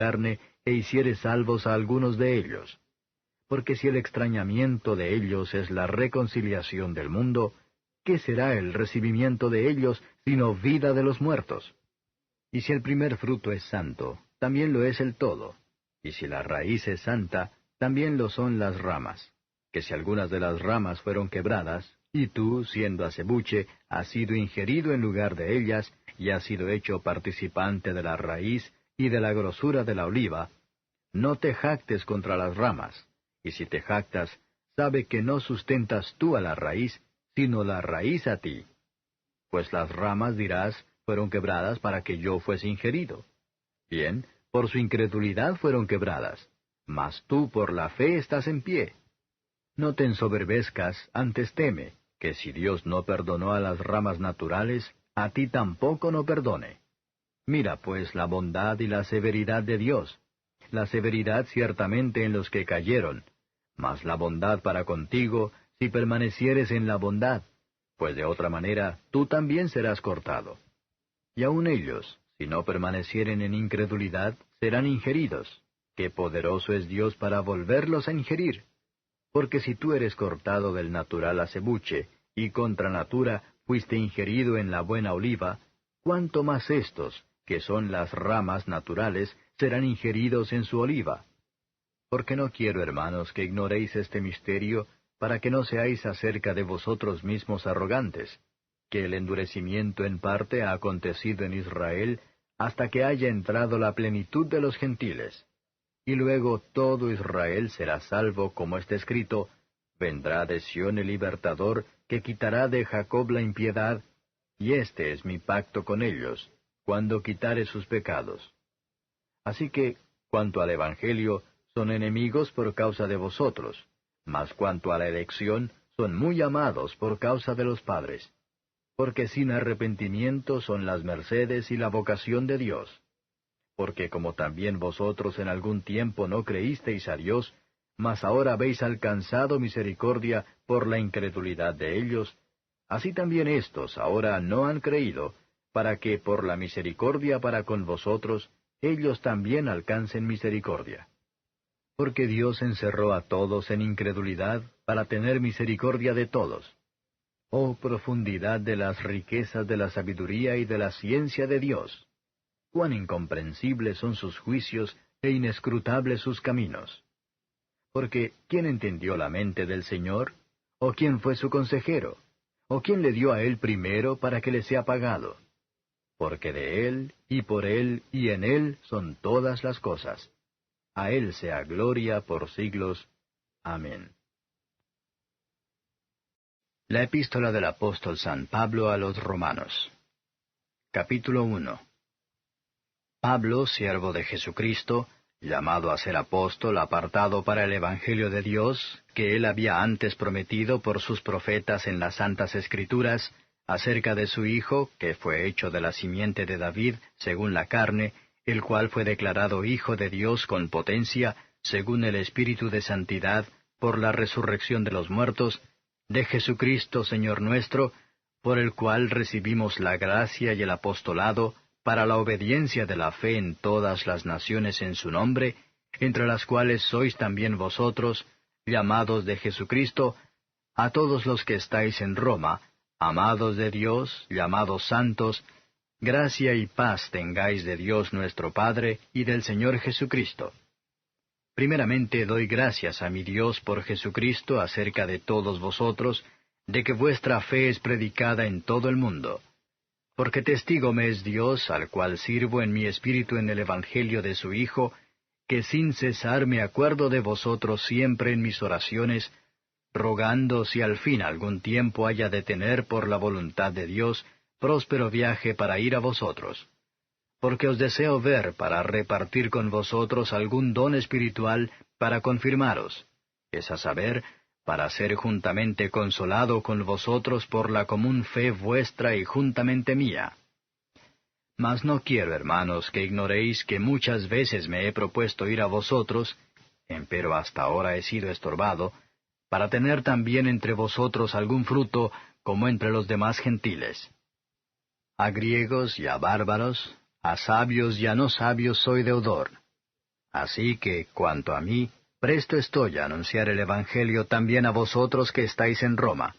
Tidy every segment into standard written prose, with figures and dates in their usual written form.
carne, e hiciere salvos a algunos de ellos. Porque si el extrañamiento de ellos es la reconciliación del mundo, ¿qué será el recibimiento de ellos, sino vida de los muertos? Y si el primer fruto es santo, también lo es el todo. Y si la raíz es santa, también lo son las ramas. Que si algunas de las ramas fueron quebradas, y tú, siendo acebuche, has sido ingerido en lugar de ellas, y has sido hecho participante de la raíz y de la grosura de la oliva, no te jactes contra las ramas. Y si te jactas, sabe que no sustentas tú a la raíz, sino la raíz a ti. Pues las ramas, dirás, fueron quebradas para que yo fuese ingerido. Bien, por su incredulidad fueron quebradas, mas tú por la fe estás en pie. No te ensoberbezcas, antes teme, que si Dios no perdonó a las ramas naturales, a ti tampoco no perdone. Mira pues la bondad y la severidad de Dios. La severidad ciertamente en los que cayeron, mas la bondad para contigo, si permanecieres en la bondad, pues de otra manera tú también serás cortado. Y aun ellos, si no permanecieren en incredulidad, serán ingeridos. ¡Qué poderoso es Dios para volverlos a ingerir! Porque si tú eres cortado del natural acebuche, y contra natura fuiste ingerido en la buena oliva, ¿cuánto más estos, que son las ramas naturales, serán ingeridos en su oliva? Porque no quiero, hermanos, que ignoréis este misterio, para que no seáis acerca de vosotros mismos arrogantes, que el endurecimiento en parte ha acontecido en Israel, hasta que haya entrado la plenitud de los gentiles. Y luego todo Israel será salvo, como está escrito, vendrá de Sión el libertador, que quitará de Jacob la impiedad, y este es mi pacto con ellos, cuando quitare sus pecados. Así que, cuanto al Evangelio, son enemigos por causa de vosotros, mas cuanto a la elección, son muy amados por causa de los padres. Porque sin arrepentimiento son las mercedes y la vocación de Dios. Porque como también vosotros en algún tiempo no creísteis a Dios, mas ahora habéis alcanzado misericordia por la incredulidad de ellos, así también éstos ahora no han creído, para que por la misericordia para con vosotros, ellos también alcancen misericordia. Porque Dios encerró a todos en incredulidad, para tener misericordia de todos. Oh profundidad de las riquezas de la sabiduría y de la ciencia de Dios! Cuán incomprensibles son sus juicios e inescrutables sus caminos. Porque, ¿quién entendió la mente del Señor? ¿O quién fue su consejero? ¿O quién le dio a él primero para que le sea pagado? Porque de él, y por él, y en él son todas las cosas. A él sea gloria por siglos. Amén. La epístola del apóstol San Pablo a los Romanos. Capítulo 1. Pablo, siervo de Jesucristo, llamado a ser apóstol, apartado para el Evangelio de Dios, que él había antes prometido por sus profetas en las Santas Escrituras, acerca de su Hijo, que fue hecho de la simiente de David, según la carne, el cual fue declarado Hijo de Dios con potencia, según el Espíritu de Santidad, por la resurrección de los muertos, de Jesucristo Señor nuestro, por el cual recibimos la gracia y el apostolado, para la obediencia de la fe en todas las naciones en su nombre, entre las cuales sois también vosotros, llamados de Jesucristo, a todos los que estáis en Roma, amados de Dios, llamados santos, gracia y paz tengáis de Dios nuestro Padre y del Señor Jesucristo. Primeramente doy gracias a mi Dios por Jesucristo acerca de todos vosotros, de que vuestra fe es predicada en todo el mundo. Porque testigo me es Dios, al cual sirvo en mi espíritu en el Evangelio de su Hijo, que sin cesar me acuerdo de vosotros siempre en mis oraciones, rogando si al fin algún tiempo haya de tener por la voluntad de Dios próspero viaje para ir a vosotros. Porque os deseo ver para repartir con vosotros algún don espiritual para confirmaros, es a saber, para ser juntamente consolado con vosotros por la común fe vuestra y juntamente mía. Mas no quiero, hermanos, que ignoréis que muchas veces me he propuesto ir a vosotros, empero hasta ahora he sido estorbado, para tener también entre vosotros algún fruto, como entre los demás gentiles. A griegos y a bárbaros, a sabios y a no sabios soy deudor, Así que, cuanto a mí, presto estoy a anunciar el Evangelio también a vosotros que estáis en Roma,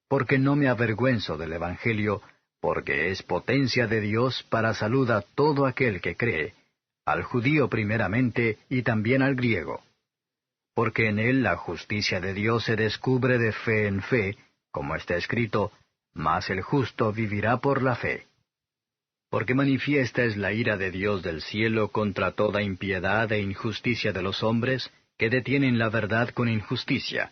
porque no me avergüenzo del Evangelio, porque es potencia de Dios para salud a todo aquel que cree, al judío primeramente y también al griego. Porque en él la justicia de Dios se descubre de fe en fe, como está escrito, mas el justo vivirá por la fe. Porque manifiesta es la ira de Dios del cielo contra toda impiedad e injusticia de los hombres, que detienen la verdad con injusticia,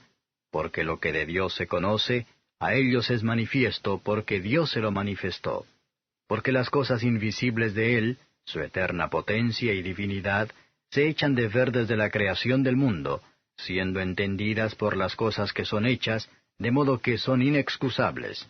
porque lo que de Dios se conoce, a ellos es manifiesto porque Dios se lo manifestó. Porque las cosas invisibles de Él, su eterna potencia y divinidad, se echan de ver desde la creación del mundo, siendo entendidas por las cosas que son hechas, de modo que son inexcusables.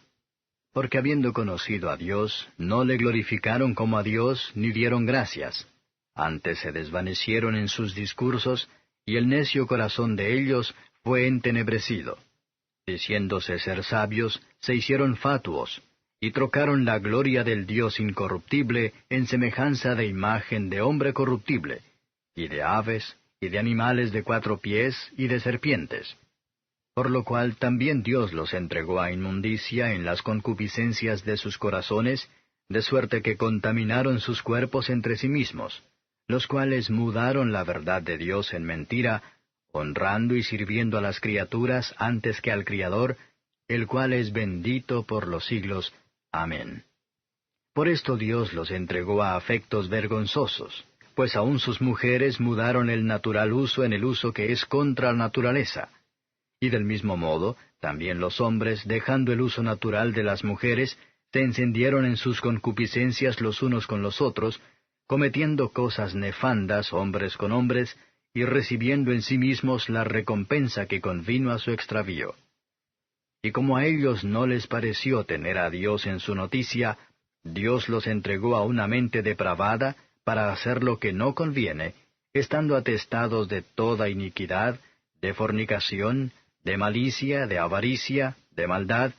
Porque habiendo conocido a Dios, no le glorificaron como a Dios, ni dieron gracias. Antes se desvanecieron en sus discursos, y el necio corazón de ellos fue entenebrecido. Diciéndose ser sabios, se hicieron fatuos, y trocaron la gloria del Dios incorruptible en semejanza de imagen de hombre corruptible, y de aves, y de animales de 4 pies, y de serpientes. Por lo cual también Dios los entregó a inmundicia en las concupiscencias de sus corazones, de suerte que contaminaron sus cuerpos entre sí mismos, los cuales mudaron la verdad de Dios en mentira, honrando y sirviendo a las criaturas antes que al Criador, el cual es bendito por los siglos. Amén. Por esto Dios los entregó a afectos vergonzosos, pues aun sus mujeres mudaron el natural uso en el uso que es contra la naturaleza. Y del mismo modo, también los hombres, dejando el uso natural de las mujeres, se encendieron en sus concupiscencias los unos con los otros, cometiendo cosas nefandas hombres con hombres, y recibiendo en sí mismos la recompensa que convino a su extravío. Y como a ellos no les pareció tener a Dios en su noticia, Dios los entregó a una mente depravada para hacer lo que no conviene, estando atestados de toda iniquidad, de fornicación, de malicia, de avaricia, de maldad,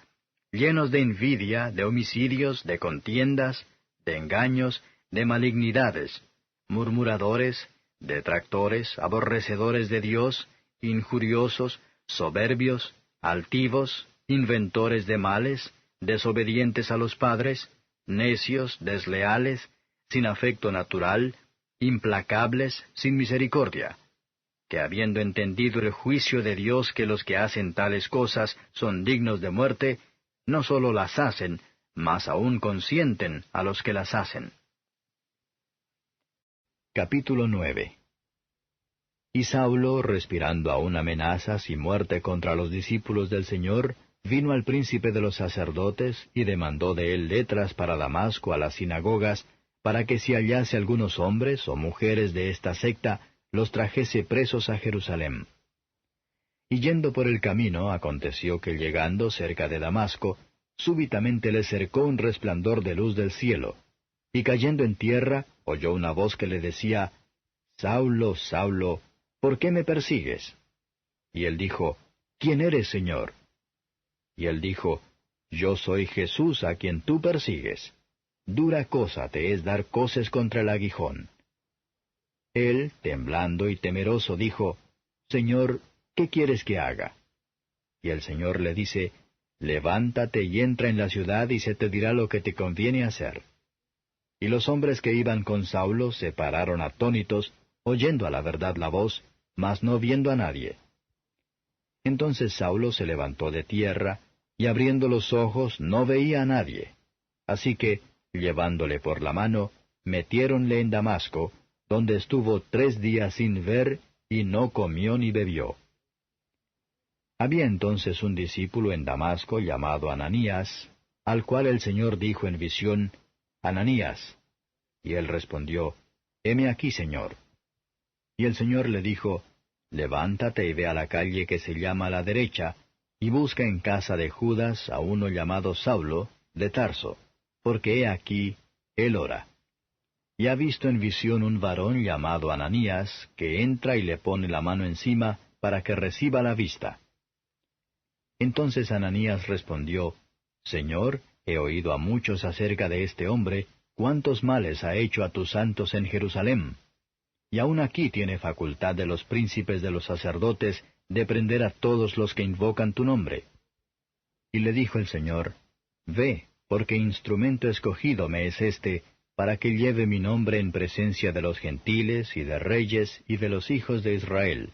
llenos de envidia, de homicidios, de contiendas, de engaños, de malignidades, murmuradores, detractores, aborrecedores de Dios, injuriosos, soberbios, altivos, inventores de males, desobedientes a los padres, necios, desleales, sin afecto natural, implacables, sin misericordia, que habiendo entendido el juicio de Dios que los que hacen tales cosas son dignos de muerte, no sólo las hacen, mas aún consienten a los que las hacen. Capítulo 9. Y Saulo, respirando aún amenazas y muerte contra los discípulos del Señor, vino al príncipe de los sacerdotes y demandó de él letras para Damasco a las sinagogas, para que si hallase algunos hombres o mujeres de esta secta, los trajese presos a Jerusalén. Y yendo por el camino, aconteció que llegando cerca de Damasco, súbitamente le cercó un resplandor de luz del cielo, y cayendo en tierra, oyó una voz que le decía, Saulo, Saulo, ¿por qué me persigues? Y él dijo, ¿quién eres, Señor? Y él dijo, Yo soy Jesús a quien tú persigues. Dura cosa te es dar coces contra el aguijón. Él, temblando y temeroso, dijo, Señor, ¿qué quieres que haga? Y el Señor le dice, Levántate y entra en la ciudad y se te dirá lo que te conviene hacer. Y los hombres que iban con Saulo se pararon atónitos, oyendo a la verdad la voz, mas no viendo a nadie. Entonces Saulo se levantó de tierra, y abriendo los ojos no veía a nadie. Así que, llevándole por la mano, metiéronle en Damasco, donde estuvo 3 días sin ver, y no comió ni bebió. Había entonces un discípulo en Damasco llamado Ananías, al cual el Señor dijo en visión, Ananías. Y él respondió, Heme aquí, Señor. Y el Señor le dijo, Levántate y ve a la calle que se llama la derecha, y busca en casa de Judas a uno llamado Saulo, de Tarso, porque he aquí, él ora. Y ha visto en visión un varón llamado Ananías, que entra y le pone la mano encima, para que reciba la vista. Entonces Ananías respondió, Señor, he oído a muchos acerca de este hombre, cuántos males ha hecho a tus santos en Jerusalén. y aun aquí tiene facultad de los príncipes de los sacerdotes de prender a todos los que invocan tu nombre. Y le dijo el Señor, Ve, porque instrumento escogido me es este, para que lleve mi nombre en presencia de los gentiles y de reyes y de los hijos de Israel,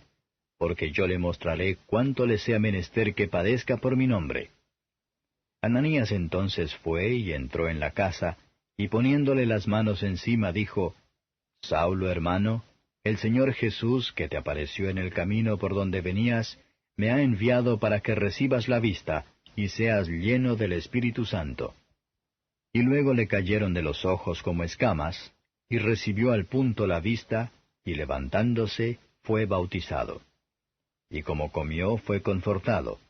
porque yo le mostraré cuánto le sea menester que padezca por mi nombre. Ananías entonces fue y entró en la casa, y poniéndole las manos encima dijo, Saulo, hermano, el Señor Jesús, que te apareció en el camino por donde venías, me ha enviado para que recibas la vista, y seas lleno del Espíritu Santo. Y luego le cayeron de los ojos como escamas, y recibió al punto la vista, y levantándose, fue bautizado. Y como comió, fue confortado.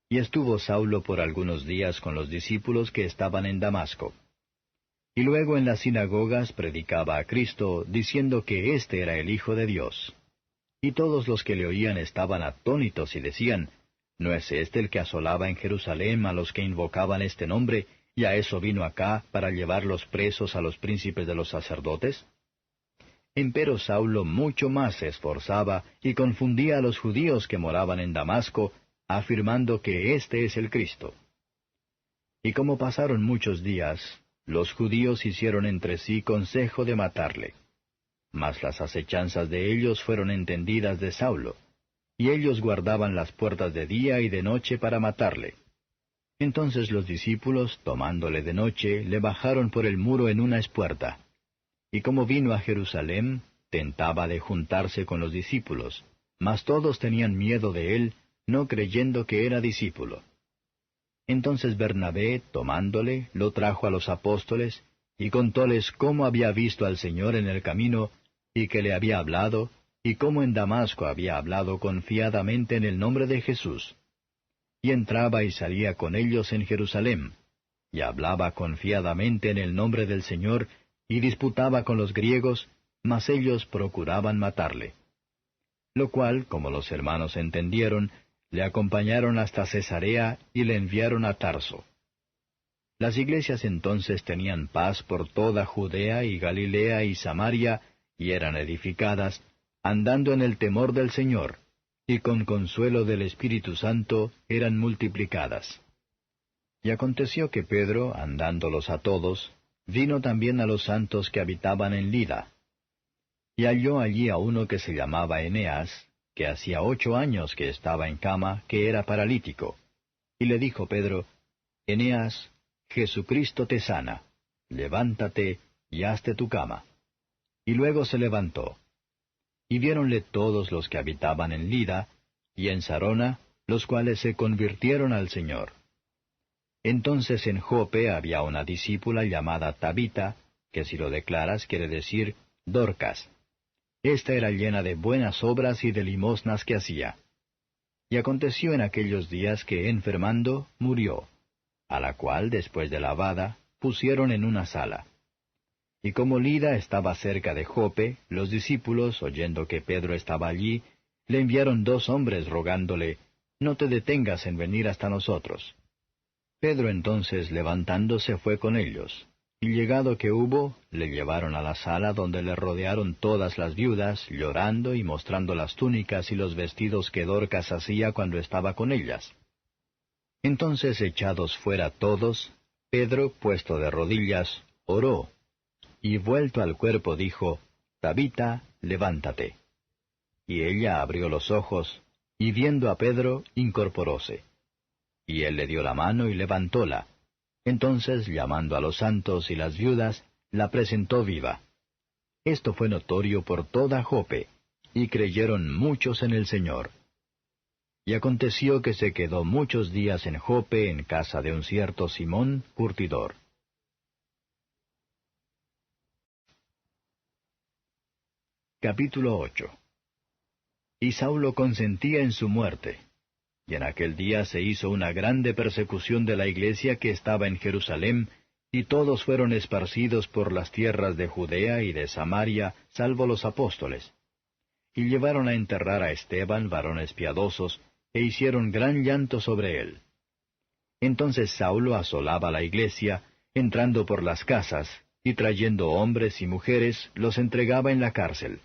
Y estuvo Saulo por algunos días con los discípulos que estaban en Damasco. Y luego en las sinagogas predicaba a Cristo, diciendo que éste era el Hijo de Dios. Y todos los que le oían estaban atónitos y decían, ¿no es este el que asolaba en Jerusalén a los que invocaban este nombre, y a eso vino acá para llevarlos presos a los príncipes de los sacerdotes? Empero Saulo mucho más se esforzaba y confundía a los judíos que moraban en Damasco, afirmando que éste es el Cristo. Y como pasaron muchos días, los judíos hicieron entre sí consejo de matarle. Mas las acechanzas de ellos fueron entendidas de Saulo, y ellos guardaban las puertas de día y de noche para matarle. Entonces los discípulos, tomándole de noche, le bajaron por el muro en una espuerta. Y como vino a Jerusalén, tentaba de juntarse con los discípulos, mas todos tenían miedo de él, no creyendo que era discípulo. Entonces Bernabé, tomándole, lo trajo a los apóstoles, y contóles cómo había visto al Señor en el camino, y que le había hablado, y cómo en Damasco había hablado confiadamente en el nombre de Jesús. Y entraba y salía con ellos en Jerusalén, y hablaba confiadamente en el nombre del Señor, y disputaba con los griegos, mas ellos procuraban matarle. Lo cual, como los hermanos entendieron, le acompañaron hasta Cesarea y le enviaron a Tarso. Las iglesias entonces tenían paz por toda Judea y Galilea y Samaria, y eran edificadas, andando en el temor del Señor, y con consuelo del Espíritu Santo eran multiplicadas. Y aconteció que Pedro, andándolos a todos, vino también a los santos que habitaban en Lida. Y halló allí a uno que se llamaba Eneas, que hacía 8 años que estaba en cama, que era paralítico. Y le dijo Pedro, Eneas, Jesucristo te sana, levántate y hazte tu cama. Y luego se levantó. Y viéronle todos los que habitaban en Lida, y en Sarona, los cuales se convirtieron al Señor. Entonces en Jope había una discípula llamada Tabita, que si lo declaras quiere decir Dorcas. Esta era llena de buenas obras y de limosnas que hacía. Y aconteció en aquellos días que, enfermando, murió, a la cual, después de lavada, pusieron en una sala. Y como Lida estaba cerca de Jope, los discípulos, oyendo que Pedro estaba allí, le enviaron 2 hombres rogándole, No te detengas en venir hasta nosotros. Pedro entonces levantándose fue con ellos, y llegado que hubo, le llevaron a la sala donde le rodearon todas las viudas, llorando y mostrando las túnicas y los vestidos que Dorcas hacía cuando estaba con ellas. Entonces echados fuera todos, Pedro, puesto de rodillas, oró, y vuelto al cuerpo dijo, Tabita, levántate. Y ella abrió los ojos, y viendo a Pedro, incorporóse. Y él le dio la mano y levantóla. Entonces, llamando a los santos y las viudas, la presentó viva. Esto fue notorio por toda Jope, y creyeron muchos en el Señor. Y aconteció que se quedó muchos días en Jope en casa de un cierto Simón, curtidor. Capítulo 8. Y Saulo consentía en su muerte. Y en aquel día se hizo una grande persecución de la iglesia que estaba en Jerusalén, y todos fueron esparcidos por las tierras de Judea y de Samaria, salvo los apóstoles. Y llevaron a enterrar a Esteban, varones piadosos, e hicieron gran llanto sobre él. Entonces Saulo asolaba la iglesia, entrando por las casas, y trayendo hombres y mujeres, los entregaba en la cárcel.